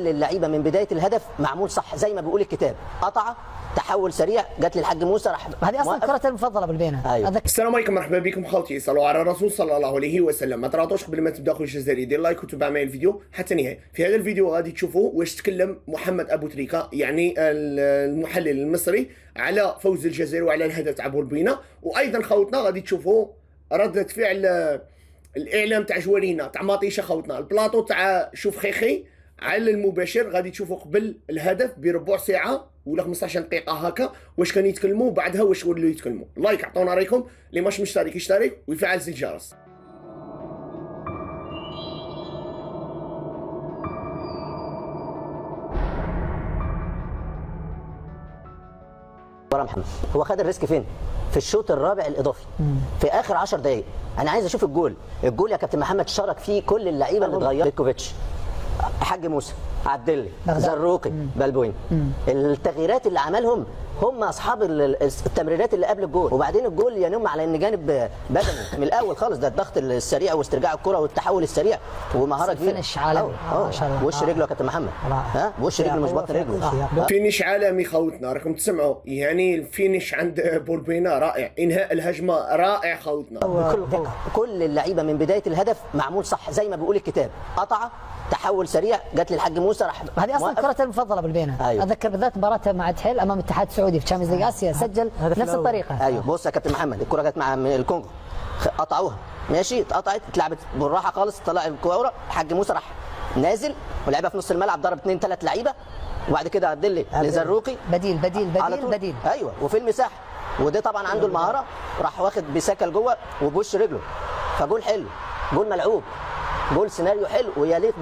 كل اللعيبه من بدايه الهدف معمول صح زي ما بيقول الكتاب، قطعه، تحول سريع، جت للحاج موسى راح. هذه اصلا كرة المفضله بالبينه. أيوة. السلام عليكم، مرحبا بكم خالتي، صلوا على الرسول صلى الله عليه وسلم. ما تراطوش قبل ما تبدا اخويا الجزائري، دير لايك وتابع معايا الفيديو حتى النهايه. في هذا الفيديو غادي تشوفوا واش تكلم محمد ابو تريكه يعني المحلل المصري على فوز الجزائر وعلى الهدف تاع بولبينا، وايضا خوتنا غادي تشوفوا ردة فعل الاعلام تاع جوالينا تاع مطيشه خوتنا، البلاطو تاع شوف خيخي على المباشر غادي تشوفوا قبل الهدف بربع ساعه ولا 15 دقيقه هكا واش كانوا يتكلموا، بعدها واش ولاو يتكلموا. لايك، عطونا رايكم، اللي ماش مشترك يشترك ويفعل زر الجرس. ورا محمد هو خد الريسك فين؟ في الشوط الرابع الاضافي في اخر 10 دقائق. انا عايز اشوف الجول يا كابتن محمد شارك فيه كل اللعيبه اللي اتغيرت، بيكوفيتش، حاج موسى، عبدلي، زروقي، بلبوين. التغييرات اللي عملهم هم اصحاب التمريرات اللي قبل الجول، وبعدين الجول ينم على ان جانب بدني من الاول خالص، ده الضغط السريع واسترجاع الكره والتحول السريع ومهاره كبيره. فينش عالمي ما شاء الله. وش رجله يا كابتن محمد، ها وش رجله مش بطل رجله. فينش عالمي خوتنا، راكم تسمعوا يعني الفينش عند بولبينا رائع، انهاء الهجمه رائع خوتنا. كل اللعيبه من بدايه الهدف معمول صح زي ما بيقول الكتاب، قطعه، تحول سريع، جت للحاج موسى راح. هذه اصلا كرة المفضله بالبينه. أيوة. اتذكر بالذات مباراته مع تحيل امام الاتحاد السعودي في تشامبيونز ليج اسيا، سجل نفس الطريقه. ايوه بص يا كابتن محمد، الكره جت مع الكونغو، قطعوها ماشي، اتقطعت، اتلعبت بالراحه خالص، طلع الكوره، الحاج موسى راح نازل ولعبها في نص الملعب، ضرب 2 3 لعيبه، وبعد كده عبدلي لزروقي، بديل. ايوه، وفي المساحه، وده طبعا عنده المهاره، راح واخد بساكه لجوه وبوش رجله، فجول حلو، جول ملعوب، جول سيناريو حلو ويليق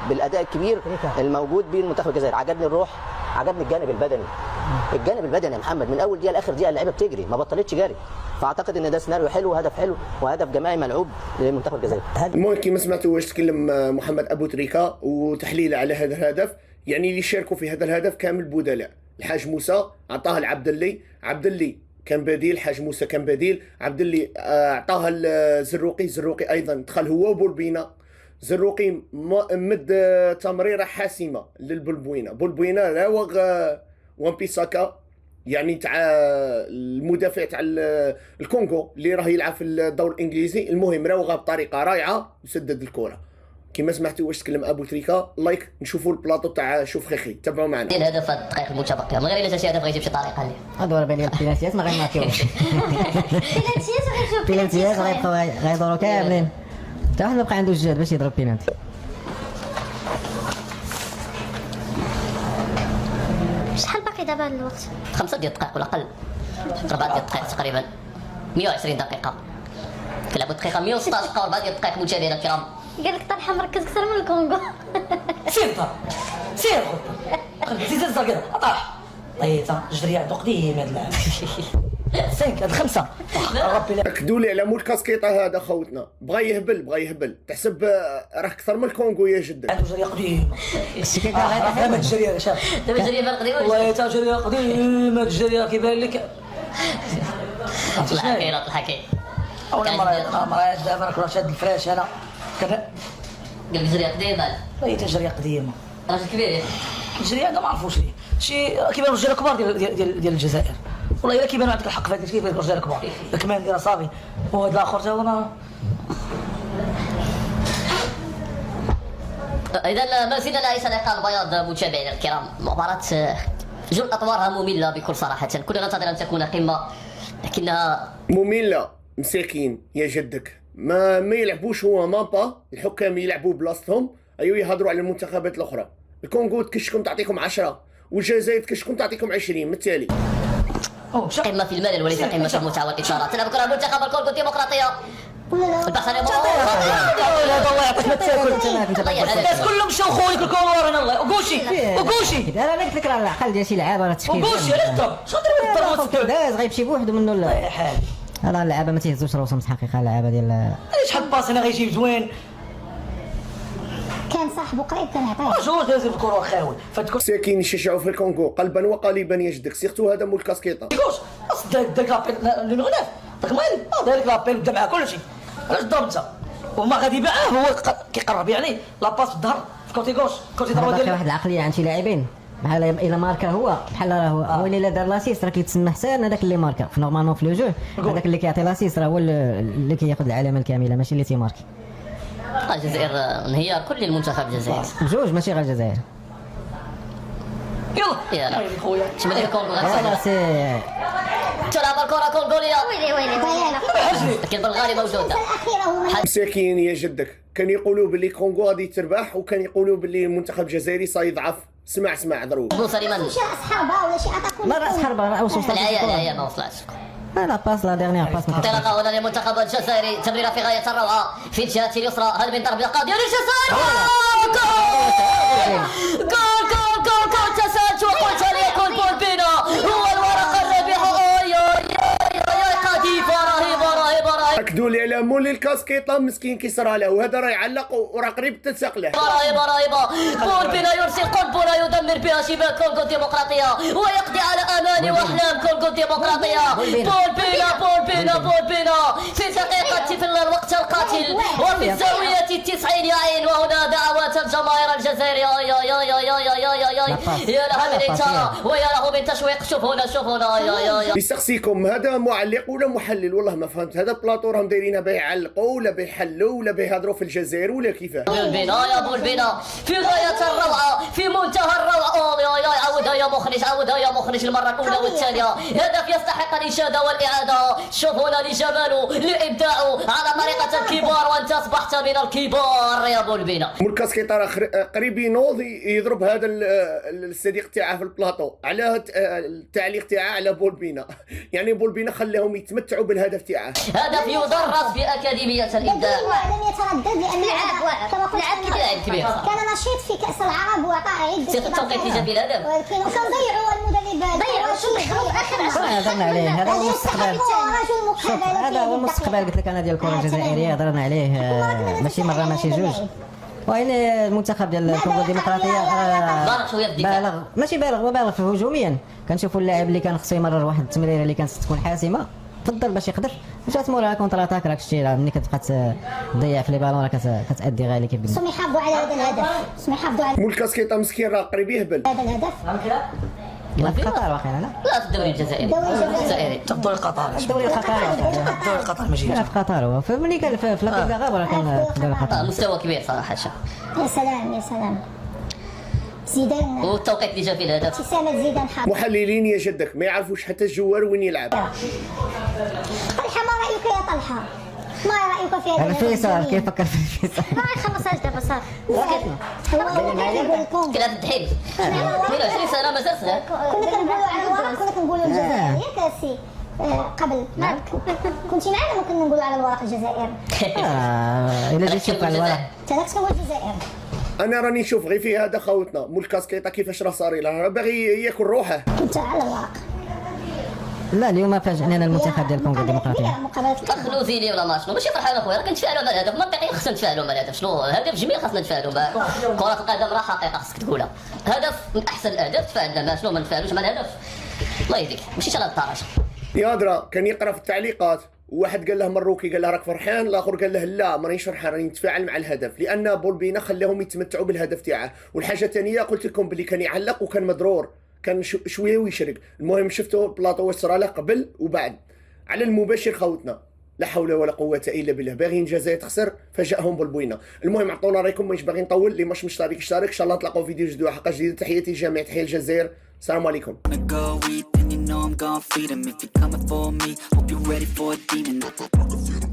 بالاداء الكبير الموجود بيه المنتخب الجزائري. عجبني الروح، عجبني الجانب البدني يا محمد، من اول دقيقه لاخر دقيقه اللعيبه بتجري ما بطلتش جري، فاعتقد ان ده سيناريو حلو وهدف حلو وهدف جماعي ملعوب للمنتخب الجزائري. المهم كما سمعتوا واش تكلم محمد ابو تريكه وتحليله على هذا الهدف، يعني اللي شاركوا في هذا الهدف كامل بدلاء. الحاج موسى عطاها لعبدلي كان بديل، حاج موسى كان بديل، عبدلي اعطاها لزروقي ايضا دخل هو وبولبينا. زروقي مد تمريره حاسمه بولبوينا راوغ وان بيساكا يعني تاع المدافع تاع الكونغو اللي راه يلعب في الدوري الانجليزي. المهم راوغها بطريقه رائعه وسدد الكره. كما سمعتوا واش تكلم ابو تريكه، لايك نشوفوا البلاطو تاع شوف خيخي، تابعوا معنا. الهدف الدقائق المتبقيه من غير الا شي هدف غيجيب شي طريقه ليه. هذا بين البيناتيات ما غيماكيوش. بيناتيات غيبقاو غيدوروا كاملين، حتى واحد ما بقى عنده الجهد باش يضرب بيناتي. شحال باقي دابا الوقت؟ 5 ديال الدقائق ولا اقل، 4 ديال الدقائق تقريبا، 120 دقيقه. كنلعبوا دقيقه 116 دقيقه و4 ديال الدقائق مشاهدينا الكرام. قال لك طرحه مركز اكثر من الكونغو. سير زيد كذا اطرح طيب جري عنده قديم هذا اللاعب. 5 هذا 5 ربي اكدوا لي على مول كاسكيطه هذا خوتنا، بغى يهبل تحسب راه اكثر من الكونغو يا جدك. عنده جريه قديم. السكيكه غير دابا الجريه شاف دابا الجريه فرق قديم والله تا جريه قديم. الجريه كيبان لك الحكي اولا مرات دابا كنا شاد الفراش انا قال لك جريه قديمه. هي جريه قديمه، راجل كبير ياك. الجريه كاع ما عرفوش ليه شي كيبانوا الرجال الكبار ديال الجزائر. والله الا كيبانوا عندك الحق في هذا الشيء، كيبانوا الرجال الكبار الكمان ديالها صافي، وهذا الاخر تا هو. اذا ما زلنا نعيش لقاء البياض متابعينا الكرام. مباراه جل اطوارها ممله بكل صراحه، كلنا ننتظر ان تكون قمه لكنها ممله. مساكين يا جدك، ما يلعبوش هو مابا، الحكام يلعبوا بلاصتهم، ايوا يهضروا على المنتخبات الاخرى. الكونغو تكشكم تعطيكم 10، والجزائر تكشكم تعطيكم 20 من التالي. قمه في الملل وليس قمه في المتعه والاثاره. تلعب كره منتخب الكونغو الديمقراطيه. البحث عن هذا الله يعطيك ما تاكل الناس كلهم مشاو خويك الكونغو ورانا الله. وكوشي انا قلت لك راه العقل ديال شي لعابه راه التشكيل. وكوشي عرفتها شنو ضربت داز غيمشي بوحدو منه لا حال. راه اللعابه ما تيهزوش راسهم حقيقه، اللعابه ديال شحال باص انا غيجيب زوين. كان صاحبه قريب كان يعطيه. جوج لازم الكره خاوي فتكون مساكين يشجعوا في الكونغو قلبا وقالبا يا جدك، سيرتو هذا مول كاسكيطه. كوش داك لابيل لونغناف داك مالي داك لابيل بدا مع كلشي. علاش ضربتها وما غادي معاه هو كيقرب يعني لاباس في الظهر في كوتي غوش كوتي دروا باقي ديال واحد العقليه عند شي لاعبين بحال الا ماركا هو بحال راه هو الا دار لاسيست راه كيتسمى حسان هذاك اللي ماركا في نورمالمون في لو جو هذاك اللي كيعطي لاسيست راه هو اللي كياخذ العلامه الكامله ماشي اللي تيماركي. الجزائر انهيار كل المنتخب الجزائري. بجوج ماشي غير الجزائر. يلا هاي خويا شنو هذيك الكونغو هذا سي تلعب الكره كونغوليه ويلي ويلي ضيعنا لكن بالغالي موجوده. الأخيرة هما مساكين يا جدك، كان يقولوا باللي كونغو غادي تربح وكان يقولوا باللي المنتخب الجزائري سيضعف. اسمع ضروري. بو سليمان شي أصحابها ولا شي أتاكون ما راس حربه راه وصل العيا ما وصلتش. لا باس لا ديرنيير باس انطلاقه هنا للمنتخب الجزائري، تمريره في غايه الروعه في الجهه اليسرى، هل من ضربه قاضيه للجزائر؟ جول تسجل وقلت ليكن بول بينا هو الورقه الرابحه. قذيفه رهيبه اكدوا لي على مول الكاسكيطه مسكين كيصرى له وهذا راه يعلق وراه قريب تلصق له. رهيبه بول بينا يرسل قنبله يدمر بها شباك كونغو الديمقراطيه ويقضي على اماني واحلام كونغو الديمقراطيه. بول بينا في دقيقه في الوقت القاتل وفي الزاويه 90 يا عين، وهنا دعوات الجماهير الجزائريه يا لها من إثارة ويا له من تشويق. شوف هنا يسقسيكم هذا معلق ولا محلل؟ والله ما فهمت. هذا بلاطو راهم دايرينها بيعلقوا ولا بيحلوا ولا بيهضروا في الجزائر ولا كيفاه؟ بول بينا في غاية الروعة في منتهى الروعة. عاودها يا مخرج المرة الأولى والثانية. هدف يستحق الإشادة والإعادة. شوف هنا لجماله لإبداعه على طريقة الكبار، وأنت أصبحت من الكبار يا بول بينا. مول كاسكيطه راه قريب ينوض يضرب هذا الصديق تاعه في البلاطو على التعليق تاعه على بول بينا. يعني بول بينا خلاهم يتمتعوا بالهدف تاعه. هدف يدرس في أكاديمية الإبداع. لم يتردد لأن كما قلت لاعب كبير كان نشيط في كأس العرب وعطى عدة التوقيت اللي جاب في الهدف وكان ضيعوا المدرب هضرنا عليه هذا هو المستقبل. رجل مقابلة هذا هو المستقبل قلت لك انا ديال الكره الجزائريه هضرنا عليه ماشي مره ماشي جوج. وين المنتخب ديال الكونغو الديمقراطيه بالغ شويه في الدفاع. بالغ ماشي بالغ في هجوميا. كنشوفوا اللاعب اللي كان خصو يمرر واحد التمريره اللي كانت تكون حاسمه تفضل باش يقدر جات موراها كونتر اتاك. راك شتي ملي كتبقى تضيع في لي بالون راه كتادي غير كيف سمي يحافظوا على هذا الهدف يحافظوا على مول كاسكيطه مسكين راه قريب يهبل. هذا الهدف لا في قطر واقيلا لا في الدوري الجزائري. الدوري القطري الدوري القطري الدوري القطري ماشي لا في قطر هو فملي كان في لاكوب غاب راه كان في الدوري القطري. مستوى كبير صراحه. يا سلام زيدان والتوقيت اللي جا فيه الهدف. ابتسامة زيدان حاضر. محللين يا جدك ما يعرفوش حتى الجوار وين يلعب. طلحة ما رأيك يا طلحة؟ ما رأيك في هذا الفيصل كيف فكر في الفيصل؟ ما خلص دابا صافي هو كيقول لكم كان هذا الدحيل 22 سنه مازال صغير. كنا كنقولوا على الورق كنا كنقولوا الجزائر ياك سي قبل ما كنتي معنا ما كنا نقولوا على الورق الجزائر. الا جيت تشوف على الورق انت راك شنو هو الجزائر؟ انا راني نشوف غير في هذا خوتنا مول كاسكيطه كيفاش راه صاري له باغي ياكل روحه. كنت على الورق. لا اليوم فاجئنا المنتخب ديال الكونغو الديمقراطيه. مقابلة زيني ولا ما شنو ماشي فرحان اخويا راه كنتفاعلوا مع الهدف منطقي خصنا نتفاعلوا مع الهدف. شنو الهدف جميل خصنا نتفاعلوا معاه. كرة القدم راه حقيقه خصك تقولها. هدف من احسن الاهداف تفاعلنا معاه. شنو ما نتفاعلوش مع الهدف الله يهديك ماشي على الدرجه. يا درا كان يقرا في التعليقات وواحد قال له مروكي قال له راك فرحان، الاخر قال له لا مانيش فرحان راني نتفاعل مع الهدف لان بول بينا خلاهم يتمتعوا بالهدف تاعه. والحاجه الثانيه قلت لكم باللي كان يعلق وكان مضرور كان شويه ويشرق. المهم شفتوا بلاطو واش صرا له قبل وبعد على المباشر خوتنا. لا حول ولا قوه الا بالله باغيين الجزائر تخسر فجاهم بولبوينه. المهم عطونا رايكم مانيش باغي نطول اللي مش مشترك اشترك ان شاء الله تلاقوا فيديو جديد وحلقه جديده. تحياتي لجميع تحيه الجزائر السلام عليكم. Go eat, then you know I'm gon' feed him. If you're coming for me, hope you're ready for a demon.